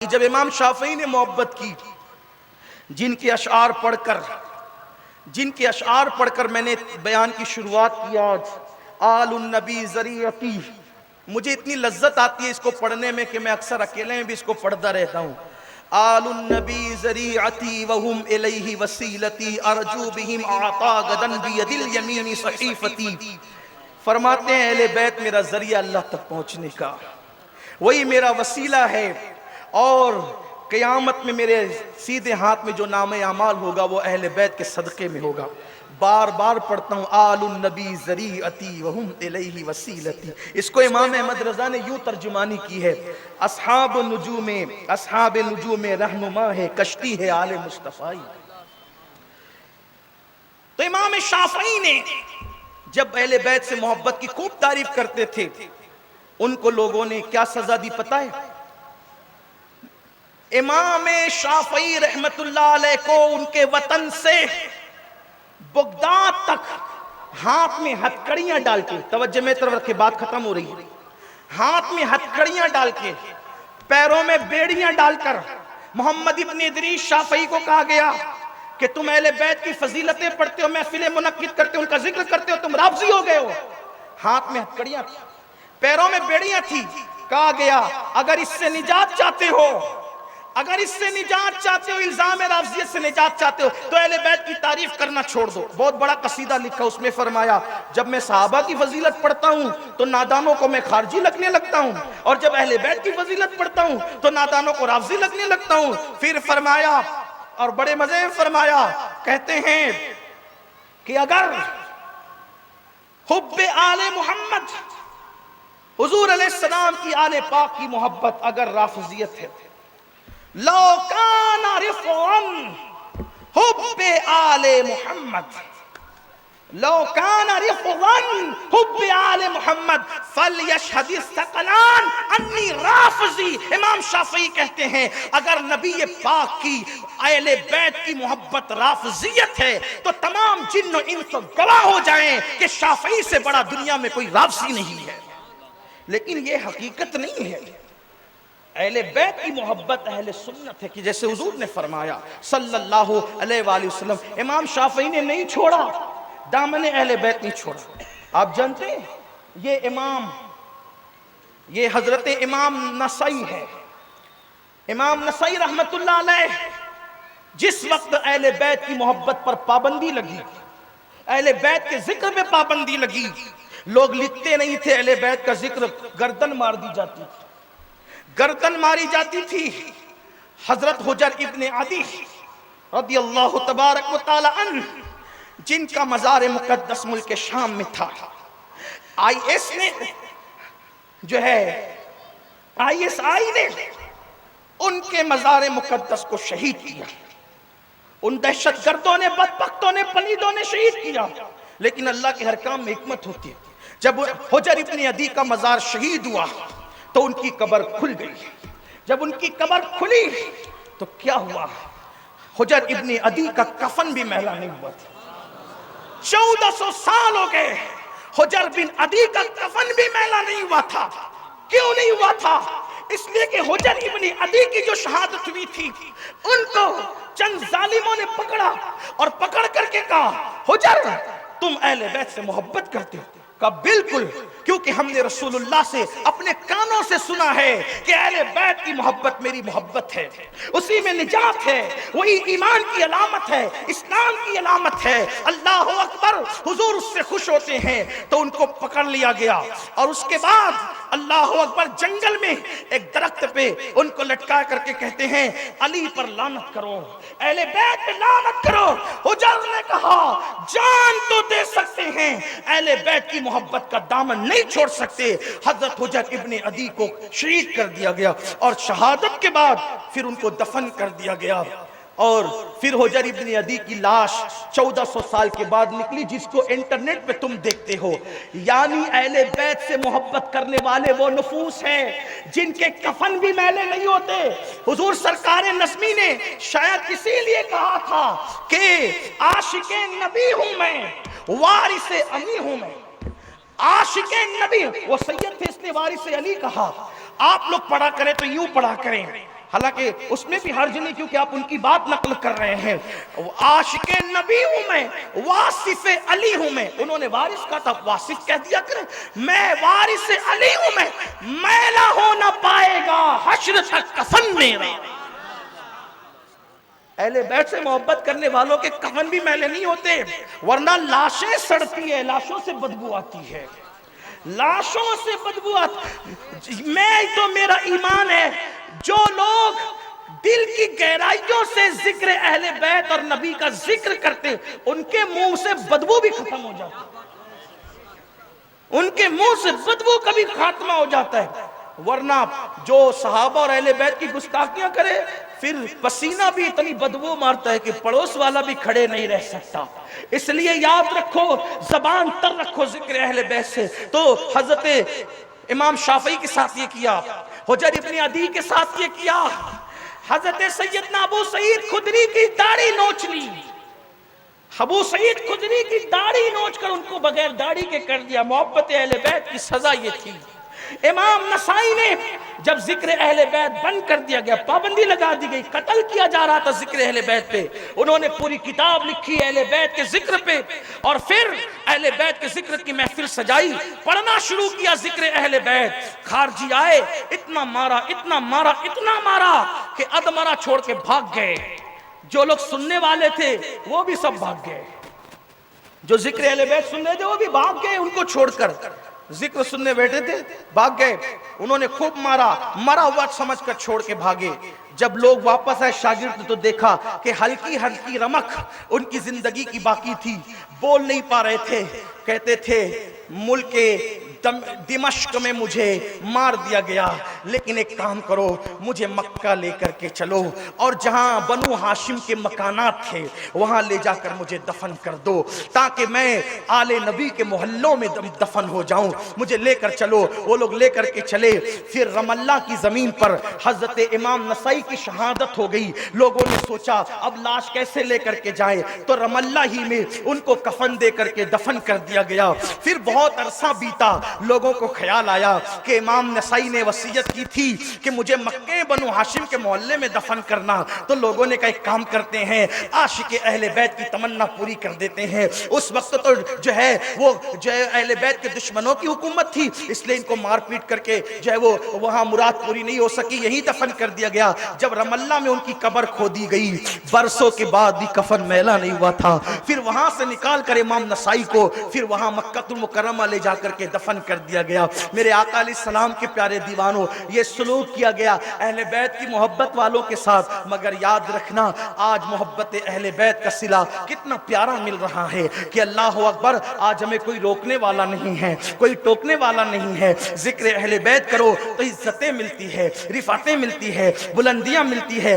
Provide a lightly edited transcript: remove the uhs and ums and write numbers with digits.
کہ جب امام شافعی نے محبت کی، جن کے اشعار پڑھ کر میں نے بیان کی شروعات کی آج، آل النبی ذریعتی، مجھے اتنی لذت آتی ہے اس کو پڑھنے میں کہ میں اکثر اکیلے میں بھی اس کو پڑھتا رہتا ہوں. آل النبی ذریعتی وہم الیہ وسیلتی ارجو بہم اعطا غدن بید الیمین صحیفتی. فرماتے ہیں اہل بیت میرا ذریعہ اللہ تک پہنچنے کا، وہی میرا وسیلہ ہے، اور قیامت میں میرے سیدھے ہاتھ میں جو نام اعمال ہوگا وہ اہل بیت کے صدقے میں ہوگا. بار بار پڑھتا ہوں آل النبی ذریعتی وہم الیہ وسیلتی. اس کو امام احمد رضا نے یوں ترجمانی کی ہے، اصحاب نجوم رہنما ہے، کشتی ہے آل مصطفیٰ. تو امام شافعی نے جب اہل بیت سے محبت کی خوب تعریف کرتے تھے، ان کو لوگوں نے کیا سزا دی پتہ ہے؟ امام شافعی رحمت اللہ علیہ کو ان کے وطن سے بغداد تک ہاتھ میں ہتھکڑیاں ڈال کے، توجہ میں طرف رکھے بات ختم ہو رہی ہے، ہاتھ میں ہتھکڑیاں ڈال کے، پیروں میں بیڑیاں ڈال کر محمد ابن ادریس شافعی کو کہا گیا کہ تم اہل بیت کی فضیلتیں پڑھتے ہو، محفلیں منعقد کرتے ہو، ان کا ذکر کرتے ہو، تم رافضی ہو گئے ہو. ہاتھ میں ہتھکڑیاں تھی، پیروں میں بیڑیاں تھی. کہا گیا اگر اس سے نجات چاہتے ہو، الزام رافضیت سے نجات چاہتے ہو تو اہل بیت کی تعریف کرنا چھوڑ دو. بہت بڑا قصیدہ لکھا، اس میں فرمایا جب میں صحابہ کی فضیلت پڑھتا ہوں تو نادانوں کو میں خارجی لگنے لگتا ہوں، اور جب اہل بیت کی فضیلت پڑھتا ہوں تو نادانوں کو رافضی لگنے لگتا ہوں. پھر فرمایا، اور بڑے مزے میں فرمایا، کہتے ہیں کہ اگر حب آل محمد، حضور علیہ السلام کی آل پاک کی محبت اگر رافضیت ہے، لو کان رفعا حب آل محمد، لو کان رفعا حب آل محمد فلیشہد الثقلان انی رافضی. امام شافعی کہتے ہیں اگر نبی پاک کی اہل بیت کی محبت رافضیت ہے تو تمام جن و انس گواہ ہو جائیں کہ شافعی سے بڑا دنیا میں کوئی رافضی نہیں ہے. لیکن یہ حقیقت نہیں ہے. اہل بیت کی محبت اہل سنت ہے کہ جیسے حضور نے فرمایا صلی اللہ علیہ وآلہ وسلم، امام شافعی نے نہیں چھوڑا، دامن اہل بیت نہیں چھوڑا. آپ جانتے ہیں یہ حضرت امام نسائی ہے. امام نسائی رحمت اللہ علیہ جس وقت اہل بیت کی محبت پر پابندی لگی، اہل بیت کے ذکر میں پابندی لگی، لوگ لکھتے نہیں تھے، اہل بیت کا ذکر گردن مار دی جاتی تھی، گردن ماری جاتی تھی. حضرت حجر ابن عدی رضی اللہ تبارک و تعالی عنہ جن کا مزار مقدس ملک شام میں تھا، آئی ایس آئی نے ان کے مزار مقدس کو شہید کیا. ان دہشت گردوں نے، بدبختوں نے، پلیدوں نے شہید کیا. لیکن اللہ کے ہر کام میں حکمت ہوتی ہے. جب حجر ابن عدی کا مزار شہید ہوا تو ان کی قبر کھل گئی. جب ان کی قبر کھلی تو کیا ہوا؟ حجر ابن عدی کا کفن بھی میلا نہیں ہوا تھا. 1400 سال ہو گئے، حجر بن عدی کا کفن بھی میلا نہیں ہوا تھا. کیوں نہیں ہوا تھا؟ اس لیے کہ حجر ابن عدی کی جو شہادت ہوئی تھی ان کو چند ظالموں نے پکڑا اور پکڑ کر کے کہا حجر تم اہل بیت سے محبت کرتے ہو؟ کہا بالکل، کیونکہ ہم نے رسول اللہ سے اپنے کانوں سے سنا ہے کہ اہل بیت کی محبت میری محبت ہے، اسی میں نجات ہے، وہی ایمان کی علامت ہے، اسلام کی علامت ہے. اللہ اکبر. حضور اس سے خوش ہوتے ہیں تو ان کو پکڑ لیا گیا، اور اس کے بعد اللہ اکبر جنگل میں ایک درخت پہ ان کو لٹکا کر کے کہتے ہیں علی پر لعنت کرو، اہل بیت پہ لعنت کرو. حجر نے کہا جان تو دے سکتے ہیں، اہل بیت کی محبت کا دامن نہیں چھوڑ سکتے. حضرت حجر ابن عدی کو شہید کر دیا گیا، اور شہادت کے بعد پھر ان کو دفن کر دیا گیا. اور پھر حجر ابن عدی کی لاش 1400 سال کے بعد نکلی، جس کو انٹرنیٹ پہ تم دیکھتے ہو. یعنی اہل بیت سے محبت کرنے والے وہ نفوس ہیں جن کے کفن بھی میلے نہیں ہوتے. حضور سرکار نسمی نے شاید اسی لیے کہا تھا کہ عاشق نبی ہوں میں، وارث علی ہوں میں. عاشق نبی وہ سید تھے، اس نے وارث علی کہا. آپ لوگ پڑھا کریں تو یوں پڑھا کریں حالانکہ اس میں بھی حرج نہیں کیونکہ آپ ان کی بات نقل کر رہے ہیں. عاشق نبی ہوں میں، واصف علی ہوں میں. انہوں نے وارث کہا تھا، واصف کہہ دیا کریں. میں وارث علی ہوں میں، میلا ہو نہ پائے گا حشر تک کفن میرا. اہل بیت سے محبت کرنے والوں کے کفن بھی میلے نہیں ہوتے، ورنہ لاشیں سڑتی ہے، لاشوں سے بدبو آتی ہے، لاشوں سے بدبو آتی. میں تو میرا ایمان ہے جو لوگ دل کی گہرائیوں سے ذکر اہل بیت اور نبی کا ذکر کرتے ان کے منہ سے بدبو بھی ختم ہو جاتی، ان کے منہ سے بدبو کا بھی خاتمہ ہو جاتا ہے. ورنہ جو صحابہ اور اہل بیت کی گستاخیاں کرے پھر پسینہ بھی اتنی بدبو مارتا ہے کہ پڑوس والا بھی کھڑے نہیں رہ سکتا. اس لیے یاد رکھو، زبان تر رکھو ذکر اہل بیت سے. تو حضرت امام شافعی کے ساتھ یہ کیا، حجر ابن عدی کے ساتھ یہ کیا، حضرت سیدنا ابو سعید خدری کی داڑھی نوچ لی. ابو سعید خدری کی داڑھی نوچ کر ان کو بغیر داڑھی کے کر دیا. محبت اہل بیت کی سزا یہ تھی. امام نسائی نے جب ذکر اہل بیت بند کر دیا گیا، پابندی لگا دی گئی، قتل کیا جا رہا تھا ذکر اہل بیت پہ، انہوں نے پوری کتاب لکھی اہل بیت کے ذکر پہ، اور پھر اہل بیت کے ذکر کی محفل سجائی، پڑھنا شروع کیا ذکر اہل بیت. خارجی آئے، اتنا مارا اتنا مارا اتنا مارا کہ ادمرا چھوڑ کے بھاگ گئے. جو لوگ سننے والے تھے وہ بھی سب بھاگ گئے، جو ذکر اہل بیت سن رہے تھے وہ بھی بھاگ گئے، ان کو چھوڑ کر. ذکر سننے بیٹھے تھے بھاگ گئے، انہوں نے خوب مارا، مرا ہوا سمجھ کر چھوڑ کے بھاگے. جب لوگ واپس آئے شاگرد تو دیکھا کہ ہلکی ہلکی رمق ان کی زندگی کی باقی تھی، بول نہیں پا رہے تھے. کہتے تھے ملک دمشق میں مجھے مار دیا گیا، لیکن ایک کام کرو، مجھے مکہ لے کر کے چلو اور جہاں بنو ہاشم کے مکانات تھے وہاں لے جا کر مجھے دفن کر دو تاکہ میں آل نبی کے محلوں میں دفن ہو جاؤں، مجھے لے کر چلو. وہ لوگ لے کر کے چلے. پھر رملہ کی زمین پر حضرت امام نسائی کی شہادت ہو گئی. لوگوں نے سوچا اب لاش کیسے لے کر کے جائیں، تو رملہ ہی میں ان کو کفن دے کر کے دفن کر دیا گیا. پھر بہت عرصہ بیتا، لوگوں کو خیال آیا کہ امام نسائی نے وصیت کی تھی کہ مجھے مکہ بنو ہاشم کے محلے میں دفن کرنا. تو لوگوں نے کہا ایک کام کرتے ہیں، عاشق اہل بیت کی تمنا پوری کر دیتے ہیں. اس وقت تو جو ہے وہ جو ہے اہل بیت کے دشمنوں کی حکومت تھی، اس لیے ان کو مار پیٹ کر کے جو ہے وہ وہاں مراد پوری نہیں ہو سکی، یہی دفن کر دیا گیا. جب رملہ میں ان کی قبر کھودی گئی، برسوں کے بعد بھی کفن میلا نہیں ہوا تھا. پھر وہاں سے نکال کر امام نسائی کو پھر وہاں مکہ المکرمہ لے جا کر کے دفن کر دیا گیا. میرے آقا علیہ السلام کے پیارے دیوانوں، یہ سلوک کیا گیا اہل بیت کی محبت والوں کے ساتھ. مگر یاد رکھنا آج محبت اہل بیت کا صلہ کتنا پیارا مل رہا ہے کہ اللہ اکبر، آج ہمیں کوئی روکنے والا نہیں ہے، کوئی ٹوکنے والا نہیں ہے. ذکر اہل بیت کرو تو عزتیں ملتی ہے، رفعتیں ملتی ہے، بلندیاں ملتی ہے.